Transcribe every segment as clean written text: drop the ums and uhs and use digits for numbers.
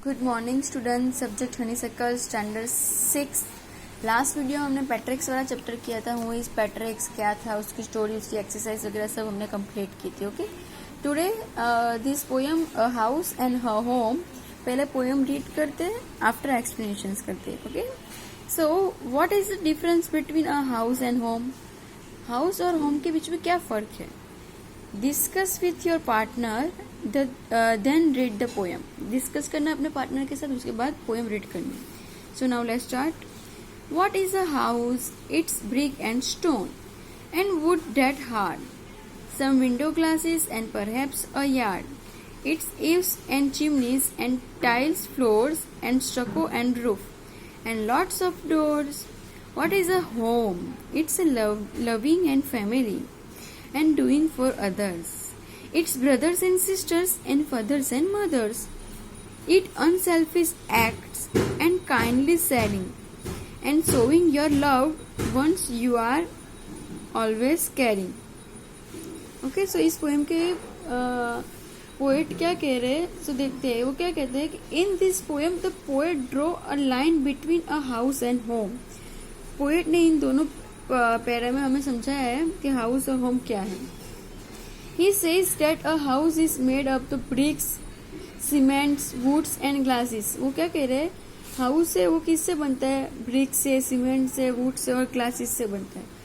Good morning student. Subject honeysuckle standard 6। Last video हमने Patrick's वाला chapter किया था। हु इज पैट्रिक्स, क्या था उसकी स्टोरी, उसकी एक्सरसाइज वगैरह सब हमने कंप्लीट की थी। Okay, today this poem house and her home. पहले पोएम रीड करते हैं, आफ्टर एक्सप्लेनेशंस करते हैं। Okay, so what is the difference between a house and home? House और होम के बीच में क्या फर्क है? Discuss with your partner then read the poem. Discuss करना अपने पार्टनर के साथ, उसके बाद पोएम रीड करनी। So now let's start. What is a house? It's brick and stone and would that hard, some window glasses and perhaps a yard. Its eaves and chimneys and tiles floors and stucco and roof and lots of doors. What is a home? It's a loving and family and doing for others. Its brothers and sisters and fathers and mothers. It unselfish acts and kindly selling and showing your loved ones you are always caring. Okay, so इस poem के poet क्या कह रहे हैं? सो देखते हैं वो क्या कहते हैं कि in this poem the poet draw a line between a house and home. Poet ने इन दोनों पैरा में हमें समझाया है कि हाउस और होम क्या है। He says that a house is made of the bricks, cements, woods and glasses. वो क्या कह रहे हैं? हाउस है वो किससे बनता है? ब्रिक्स से, सीमेंट से, वुड से और ग्लासेस से बनता है।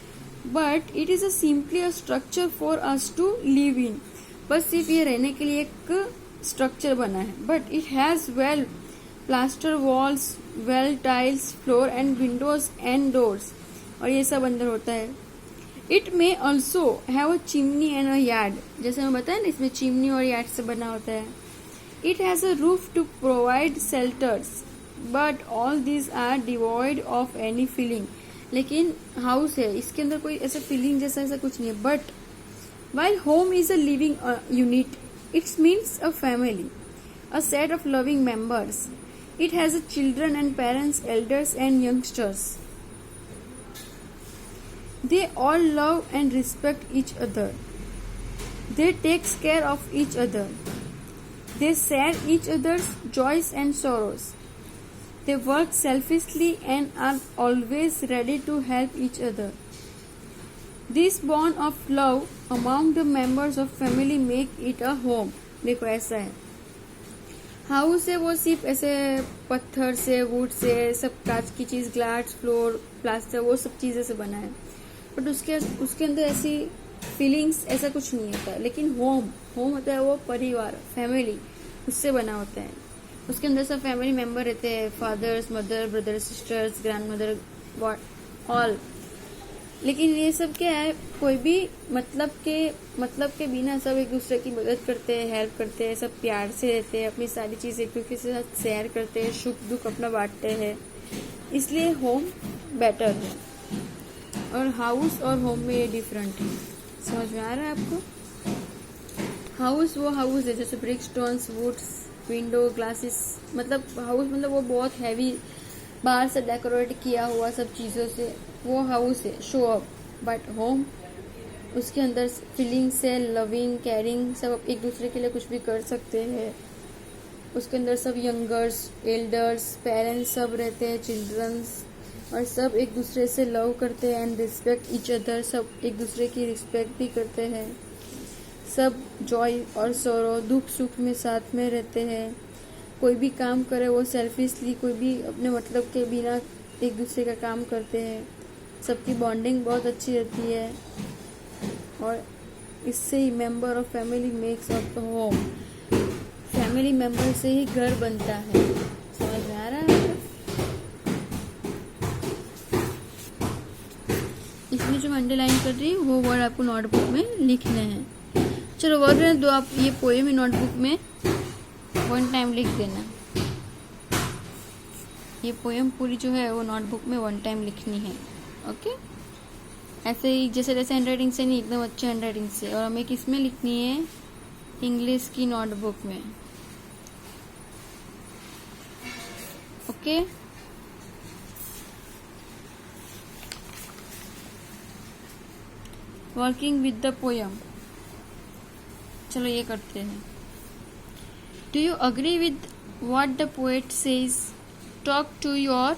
But it is simply a structure for us to live in. बस सिर्फ ये रहने के लिए एक स्ट्रक्चर बना है। But it has well plaster walls, well tiles floor and Windows and doors, और ये सब अंदर होता है। It may also have a chimney and a yard. जैसे मैं बताया ना, इसमें चिमनी और यार्ड से बना होता है। It has a roof to provide shelters, but all this are devoid of any feeling. लेकिन हाउस है, इसके अंदर कोई ऐसा फीलिंग जैसा ऐसा कुछ नहीं है। But while home is a living unit, it's means a family, a set of loving members. It has a children and parents, elders and youngsters. They all love and respect each other. They take care of each other. They share each other's joys and sorrows. They work selfishly and are always ready to help each other. This bond of love among the members of family make it a home. देखो ऐसा है। House है वो सिर्फ ऐसे पत्थर से, would say, सब कांच की चीज, ग्लास, फ्लोर, प्लास्टर, वो सब चीजें से बना है। बट उसके अंदर ऐसी फीलिंग्स ऐसा कुछ नहीं होता। लेकिन होम होता है वो परिवार, फैमिली, उससे बना होता है। उसके अंदर सब फैमिली मेंबर रहते हैं, fathers, mother, brother, sisters, grandmother, all. लेकिन ये सब क्या है? कोई भी मतलब के बिना सब एक दूसरे की मदद करते हैं, हेल्प करते हैं, सब प्यार से रहते हैं, अपनी सारी चीजें एक दूसरे के साथ शेयर करते हैं, सुख दुख अपना बांटते हैं। इसलिए होम बेटर है। और हाउस और होम में ये डिफरेंट है। समझ में आ रहा है आपको? हाउस वो हाउस है जैसे brick, stones, woods, window, glasses. मतलब हाउस मतलब वो बहुत हैवी, बाहर से डेकोरेट किया हुआ सब चीज़ों से, वो हाउस है, शो अप। बट होम उसके अंदर फीलिंग्स है, लविंग, केयरिंग, सब एक दूसरे के लिए कुछ भी कर सकते हैं। उसके अंदर सब यंगर्स, एल्डर्स, पेरेंट्स सब रहते हैं, चिल्ड्रंस, और सब एक दूसरे से लव करते हैं एंड रिस्पेक्ट ईच अदर। सब एक दूसरे की रिस्पेक्ट भी करते हैं। सब जॉय और सौरो, दुख सुख में साथ में रहते हैं। कोई भी काम करे वो सेल्फिशली, कोई भी अपने मतलब के बिना एक दूसरे का काम करते हैं। सबकी बॉन्डिंग बहुत अच्छी रहती है। और इससे ही member of family makes of home. Family member से ही घर बनता है। समझ में आ रहा है? इसमें जो मैं अंडरलाइन कर रही हूँ वो वर्ड आपको नोटबुक में लिखने हैं। चलो वर्ड रहने दो, आप ये पोएम नोटबुक में 1 टाइम लिख देना। ये पोएम पूरी जो है वो नोटबुक में 1 टाइम लिखनी है। ओके, ऐसे ही जैसे हैंडराइटिंग से नहीं, एकदम अच्छे हैंडराइटिंग से। और हमें किस में लिखनी है? इंग्लिश की नोटबुक में। Okay, working with the poem. चलो ये करते हैं। Do you agree with what the poet says. Talk to your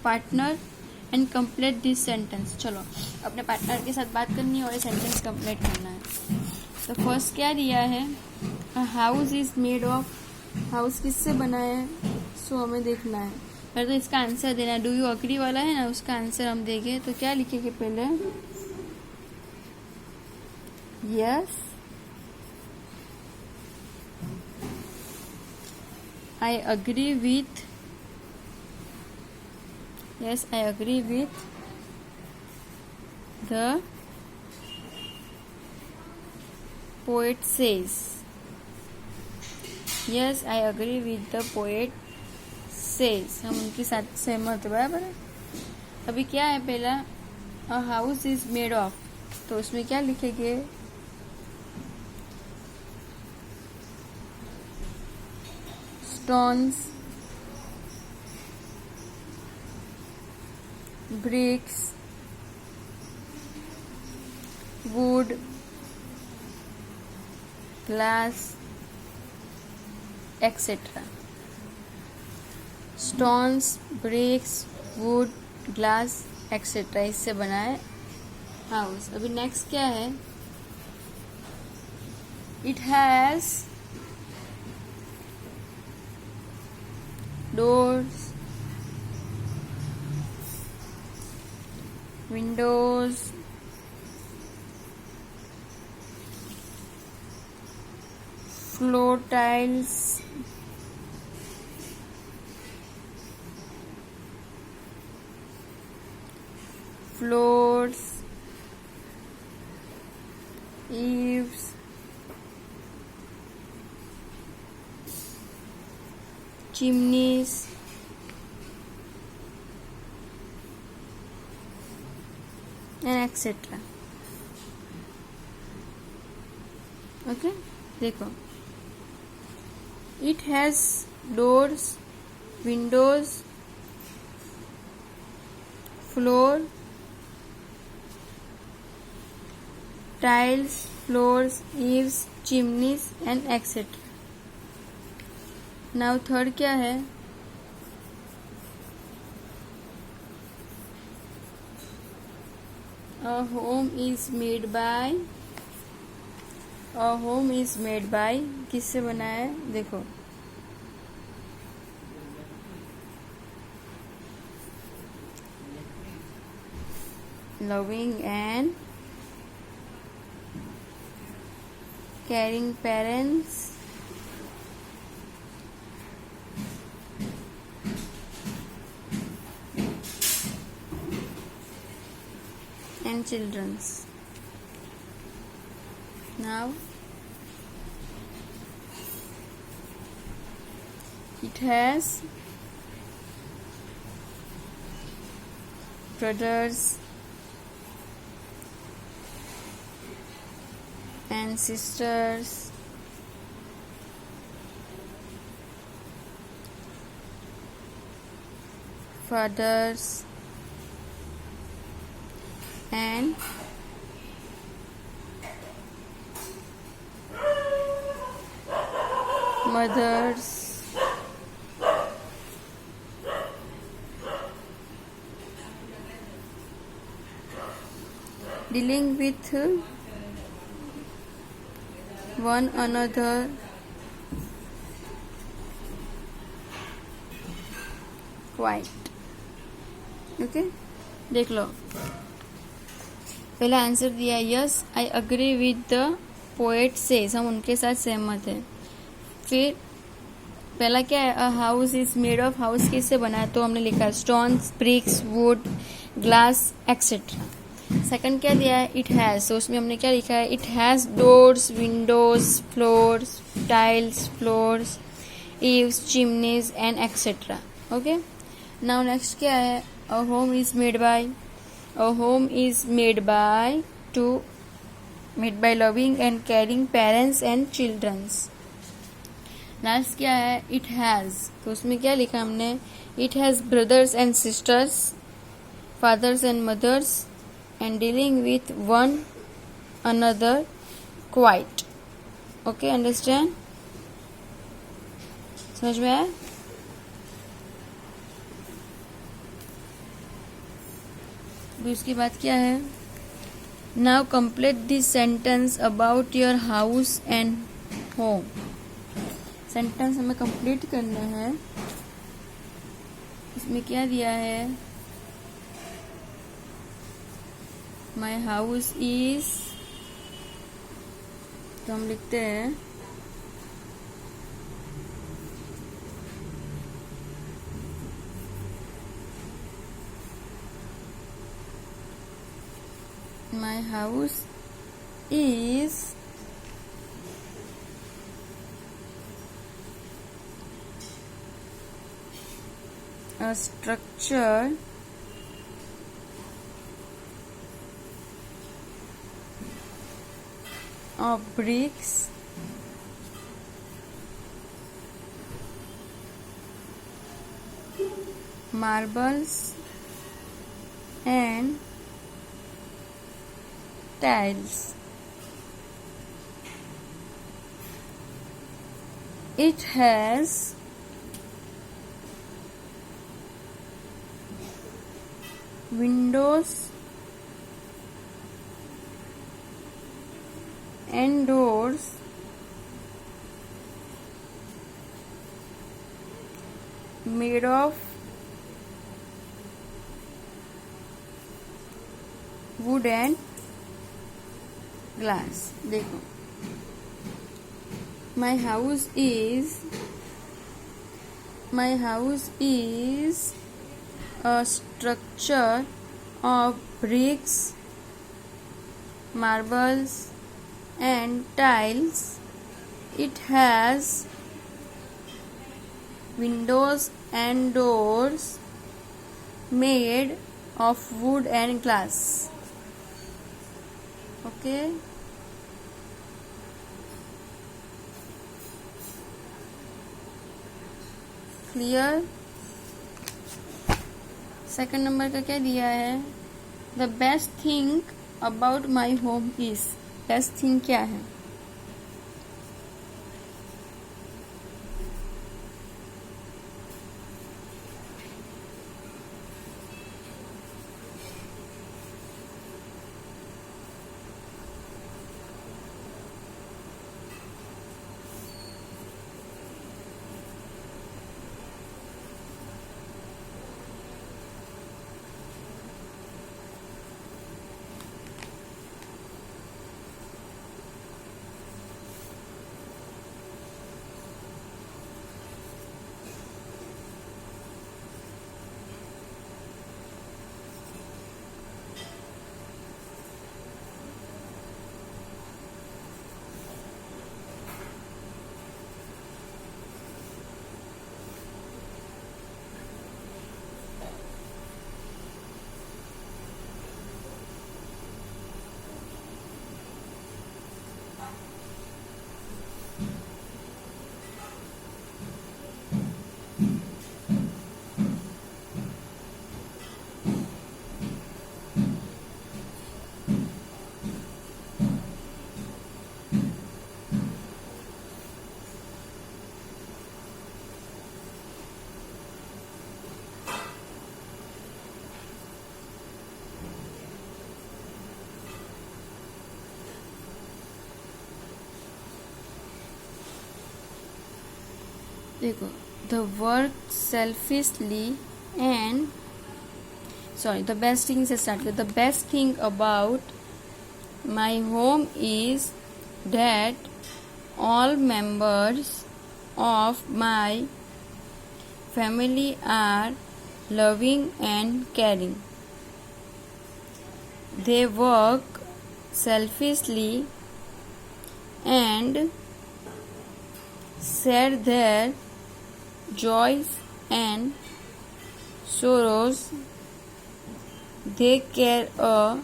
partner and complete this sentence. चलो अपने पार्टनर के साथ बात करनी है और ये सेंटेंस कंप्लीट करना है. तो फर्स्ट क्या दिया है, a house is made of. House किससे बना है, सो हमें देखना है. पहले तो इसका आंसर देना है. डू यू अग्री वाला है ना, उसका आंसर हम देंगे. तो क्या लिखेंगे पहले, yes I agree with, yes, I agree with the poet says. Yes, I agree with the poet says. हम उनके साथ सहमत, बराबर है. अभी क्या है पहला, a house is made of, तो उसमें क्या लिखेंगे, stones, bricks, wood, glass, etc. stones, bricks, wood, glass, etc. इससे बना है हाउस. अभी नेक्स्ट क्या है, it has doors, windows, floor tiles, floors, eaves, chimneys, and etc. Okay, देखो, it has doors, windows, floor, tiles, floors, eaves, chimneys, and etc. Now third क्या है, a home is made by. a home is made by किससे बना है, देखो, loving and caring parents and children's. Now it has brothers and sisters, fathers and mothers. Dealing with one another, quite. Okay, देख लो, पहला answer दिया yes I agree with the poet says, हम उनके साथ सहमत हैं. फिर पहला क्या है, a house is made of. House किससे बना है, तो हमने लिखा stones, bricks, wood, glass, etcetera. Second क्या दिया है, इट हैज़, तो उसमें हमने क्या लिखा है, it has doors, windows, floors, tiles, floors, eaves, chimneys and etcetera. Okay, now next क्या है, a home is made by. A home is made by made by loving and caring parents and childrens. Last क्या है, it has, तो उसमें क्या लिखा हमने, it has brothers and sisters, fathers and mothers and dealing with one another quite. Okay, understand? समझ में आया? अभी उसकी बात क्या है? Now complete this sentence about your house and home. Sentence हमें कंप्लीट करना है। इसमें क्या दिया है? माई हाउस इज, तो हम लिखते हैं my house is a structure of bricks marbles and tiles. It has windows and doors made of wood and glass. देखो, my house is a structure of bricks, marbles and tiles. It has windows and doors made of wood and glass. Okay. Clear? Second number का क्या दिया है? The best thing about my home is. Best thing क्या है? देखो, the work selfishly and the best thing से start कर। The best thing about my home is that all members of my family are loving and caring. They work selflessly and share their joys and sorrows. They care a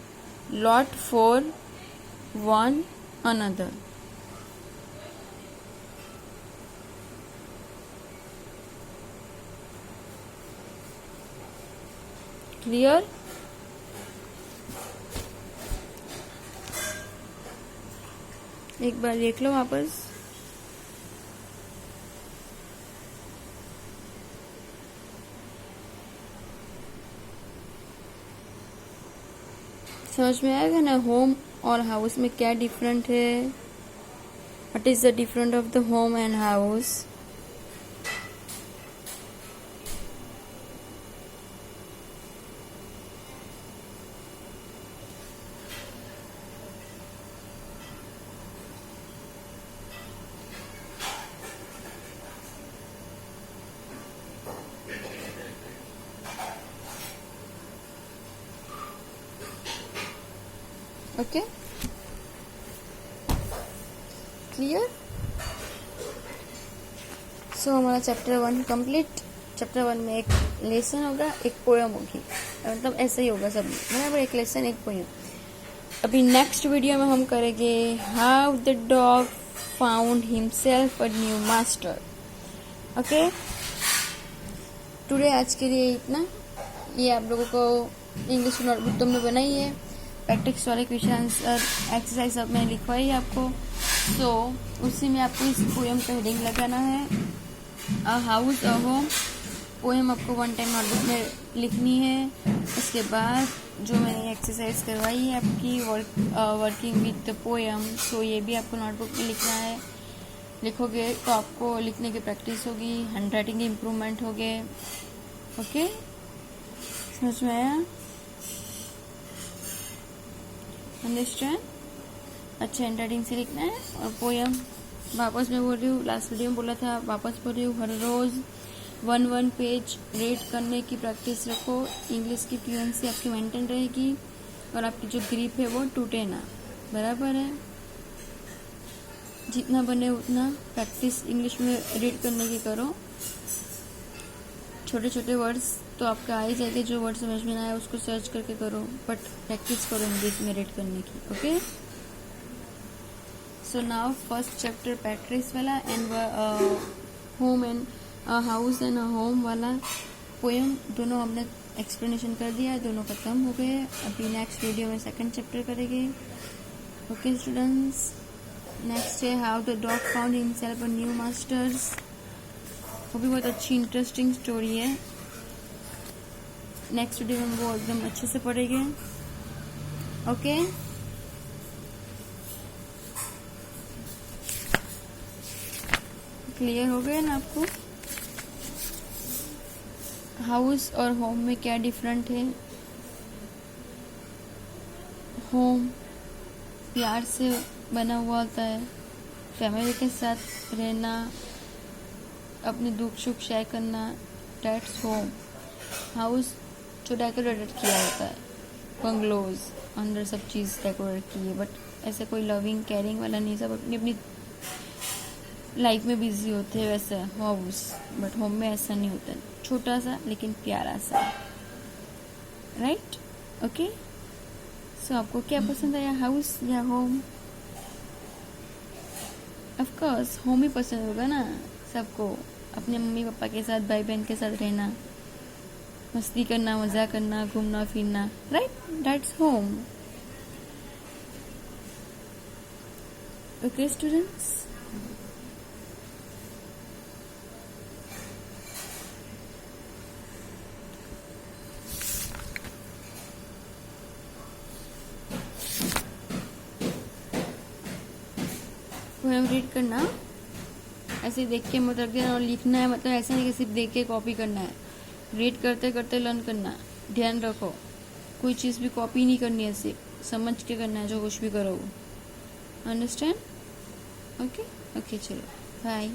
lot for one another. Clear? एक बार देख लो वापस। समझ में आएगा ना home और house में क्या डिफरेंट है, what is the different of the home and house. Okay, clear. So हमारा चैप्टर 1 कंप्लीट। चैप्टर 1 में एक लेसन होगा, एक पोएम होगी, मतलब ऐसे ही होगा सब बराबर, एक लेसन एक पोएम। अभी नेक्स्ट वीडियो में हम करेंगे how the dog found himself a new master. Okay, today आज के लिए इतना। ये आप लोगों को इंग्लिश नोटबुक तुमने बनाई है, प्रैक्टिस वाले क्वेश्चन आंसर एक्सरसाइज सब मैंने लिखवाई है आपको। सो उसी में आपको इस पोएम का हेडिंग लगाना है, a house a home. Poem आपको 1 टाइम नोटबुक में लिखनी है। उसके बाद जो मैंने एक्सरसाइज करवाई है आपकी वर्किंग विद द पोएम, सो ये भी आपको नोटबुक में लिखना है। लिखोगे तो आपको लिखने की प्रैक्टिस होगी, हैंड राइटिंग इम्प्रूवमेंट होगे। ओके, समझ में आया? अंडरस्टैंड? अच्छा, हैंड राइटिंग से लिखना है। और पोएम वापस मैं बोल रही हूँ, लास्ट वीडियो में बोला था, वापस बोल रही हूँ, हर रोज 1 पेज रीड करने की प्रैक्टिस रखो। इंग्लिश की फ्लुएंसी आपकी मेंटेन रहेगी और आपकी जो ग्रिप है वो टूटे ना, बराबर है। जितना बने उतना प्रैक्टिस इंग्लिश में रीड करने की करो। छोटे छोटे वर्ड्स तो आपका आ ही जाएगा, जो वर्ड समझ में ना आए उसको सर्च करके करो, बट प्रैक्टिस करो इंग्लिश में रीड करने की। Okay, so now first chapter Patrick's वाला and home and house and home वाला पोएम दोनों हमने एक्सप्लेनेशन कर दिया है, दोनों खत्म हो गए। अभी नेक्स्ट वीडियो में सेकंड चैप्टर करेंगे। ओके स्टूडेंट्स, नेक्स्ट है how the dog found himself a new masters. वो भी बहुत अच्छी इंटरेस्टिंग स्टोरी है। नेक्स्ट वीडियो में वो एकदम अच्छे से पढ़ेंगे। ओके, क्लियर हो गया ना आपको हाउस और होम में क्या डिफरेंट है। होम प्यार से बना हुआ होता है, फैमिली के साथ रहना, अपने दुख सुख शेयर करना, डेट्स होम। हाउस जो डेकोरेटेड किया होता है, बंगलोज अंदर सब चीज़ डेकोरेट की है, बट ऐसे कोई लविंग केयरिंग वाला नहीं, सब अपनी अपनी लाइफ में बिजी होते हैं वैसे हाउस। बट होम में ऐसा नहीं होता, छोटा सा लेकिन प्यारा सा, राइट। ओके, सो आपको क्या पसंद आया, हाउस या होम? ऑफ कोर्स होम ही पसंद होगा ना सबको, अपने मम्मी पापा के साथ, भाई बहन के साथ रहना, मस्ती करना, मजा करना, घूमना फिरना, right, that's home. Okay students, poem read करना, ऐसे देख के मत रख देना, और लिखना है मतलब ऐसा नहीं कि सिर्फ देख के कॉपी करना है, रीड करते करते लर्न करना। ध्यान रखो, कोई चीज़ भी कॉपी नहीं करनी है, सिर्फ समझ के करना है जो कुछ भी करो। अंडरस्टैंड? ओके, ओके, चलो बाय।